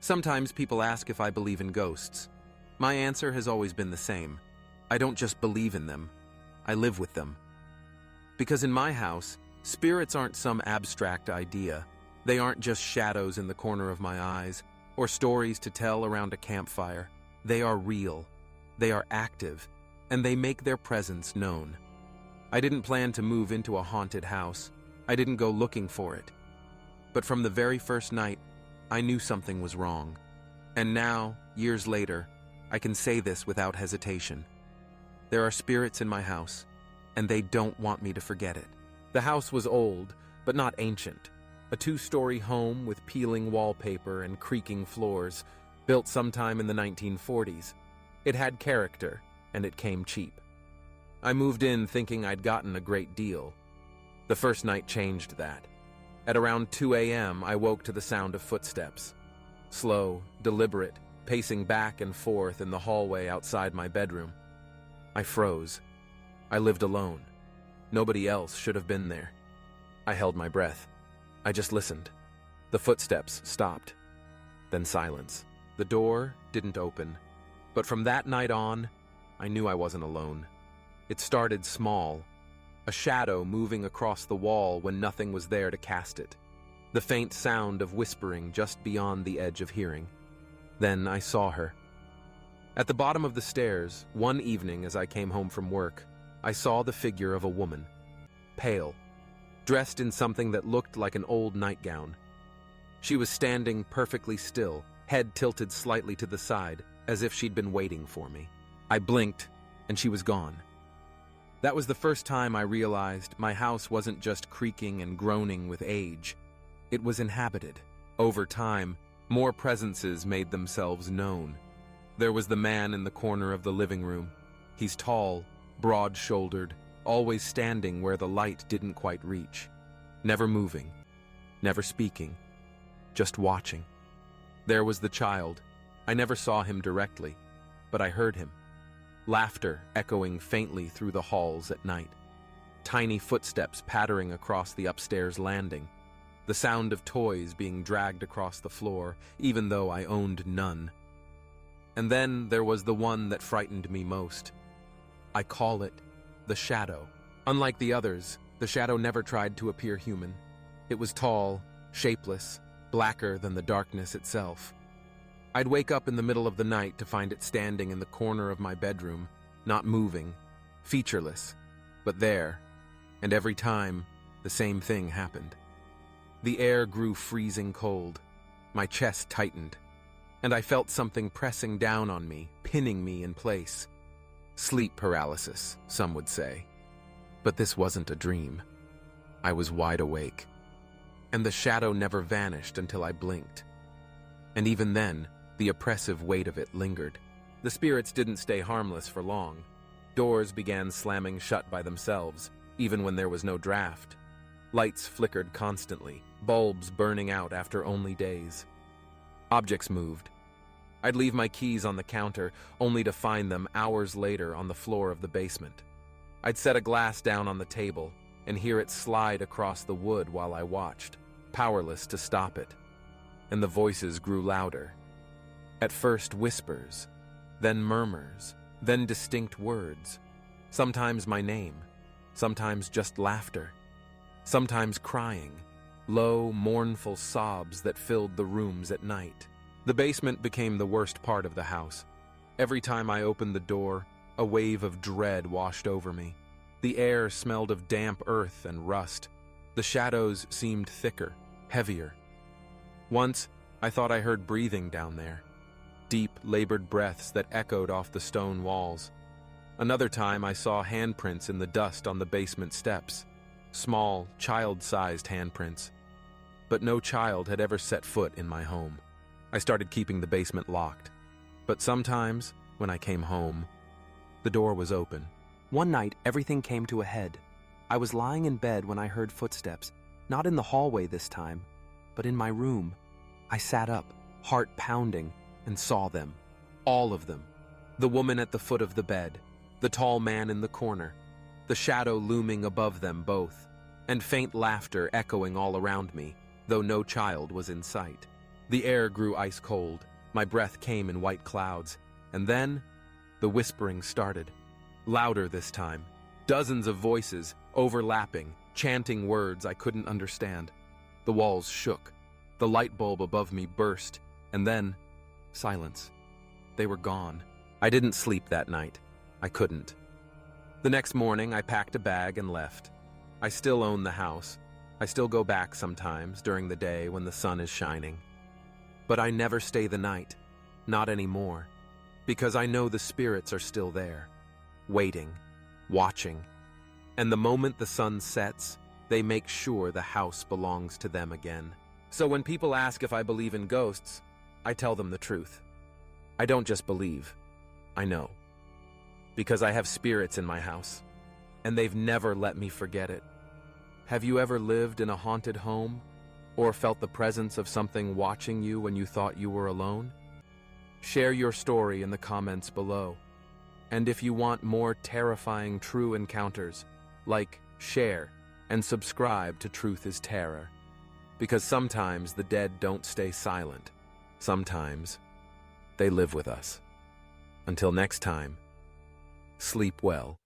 Sometimes people ask if I believe in ghosts. My answer has always been the same. I don't just believe in them, I live with them. Because in my house, spirits aren't some abstract idea. They aren't just shadows in the corner of my eyes, or stories to tell around a campfire. They are real, they are active, and they make their presence known. I didn't plan to move into a haunted house. I didn't go looking for it. But from the very first night, I knew something was wrong. And now, years later, I can say this without hesitation. There are spirits in my house, and they don't want me to forget it. The house was old, but not ancient. A two-story home with peeling wallpaper and creaking floors, built sometime in the 1940s. It had character, and it came cheap. I moved in thinking I'd gotten a great deal. The first night changed that. At around 2 a.m., I woke to the sound of footsteps. Slow, deliberate, pacing back and forth in the hallway outside my bedroom. I froze. I lived alone. Nobody else should have been there. I held my breath. I just listened. The footsteps stopped. Then silence. The door didn't open. But from that night on, I knew I wasn't alone. It started small. A shadow moving across the wall when nothing was there to cast it. The faint sound of whispering just beyond the edge of hearing. Then I saw her. At the bottom of the stairs, one evening as I came home from work, I saw the figure of a woman. Pale. Dressed in something that looked like an old nightgown. She was standing perfectly still, head tilted slightly to the side, as if she'd been waiting for me. I blinked, and she was gone. That was the first time I realized my house wasn't just creaking and groaning with age. It was inhabited. Over time, more presences made themselves known. There was the man in the corner of the living room. He's tall, broad-shouldered, always standing where the light didn't quite reach. Never moving, never speaking, just watching. There was the child. I never saw him directly, but I heard him. Laughter echoing faintly through the halls at night. Tiny footsteps pattering across the upstairs landing. The sound of toys being dragged across the floor, even though I owned none. And then there was the one that frightened me most. I call it the shadow. Unlike the others, the shadow never tried to appear human. It was tall, shapeless, blacker than the darkness itself. I'd wake up in the middle of the night to find it standing in the corner of my bedroom, not moving, featureless, but there, and every time, the same thing happened. The air grew freezing cold, my chest tightened, and I felt something pressing down on me, pinning me in place. Sleep paralysis, some would say. But this wasn't a dream. I was wide awake. And the shadow never vanished until I blinked. And even then, the oppressive weight of it lingered. The spirits didn't stay harmless for long. Doors began slamming shut by themselves, even when there was no draft. Lights flickered constantly, bulbs burning out after only days. Objects moved. I'd leave my keys on the counter, only to find them hours later on the floor of the basement. I'd set a glass down on the table and hear it slide across the wood while I watched, powerless to stop it. And the voices grew louder. At first whispers, then murmurs, then distinct words. Sometimes my name, sometimes just laughter, sometimes crying, low, mournful sobs that filled the rooms at night. The basement became the worst part of the house. Every time I opened the door, a wave of dread washed over me. The air smelled of damp earth and rust. The shadows seemed thicker, heavier. Once, I thought I heard breathing down there. Deep, labored breaths that echoed off the stone walls. Another time I saw handprints in the dust on the basement steps. Small, child-sized handprints. But no child had ever set foot in my home. I started keeping the basement locked. But sometimes, when I came home, the door was open. One night, everything came to a head. I was lying in bed when I heard footsteps, not in the hallway this time, but in my room. I sat up, heart pounding, and saw them. All of them. The woman at the foot of the bed, the tall man in the corner, the shadow looming above them both, and faint laughter echoing all around me, though no child was in sight. The air grew ice cold, my breath came in white clouds, and then the whispering started. Louder this time. Dozens of voices, overlapping, chanting words I couldn't understand. The walls shook. The light bulb above me burst, and then silence. They were gone. I didn't sleep that night. I couldn't. The next morning, I packed a bag and left. I still own the house. I still go back sometimes during the day when the sun is shining. But I never stay the night. Not anymore. Because I know the spirits are still there. Waiting. Watching. And the moment the sun sets, they make sure the house belongs to them again. So when people ask if I believe in ghosts, I tell them the truth. I don't just believe. I know. Because I have spirits in my house, and they've never let me forget it. Have you ever lived in a haunted home, or felt the presence of something watching you when you thought you were alone? Share your story in the comments below. And if you want more terrifying true encounters, like, share, and subscribe to Truth is Terror. Because sometimes the dead don't stay silent. Sometimes they live with us. Until next time, sleep well.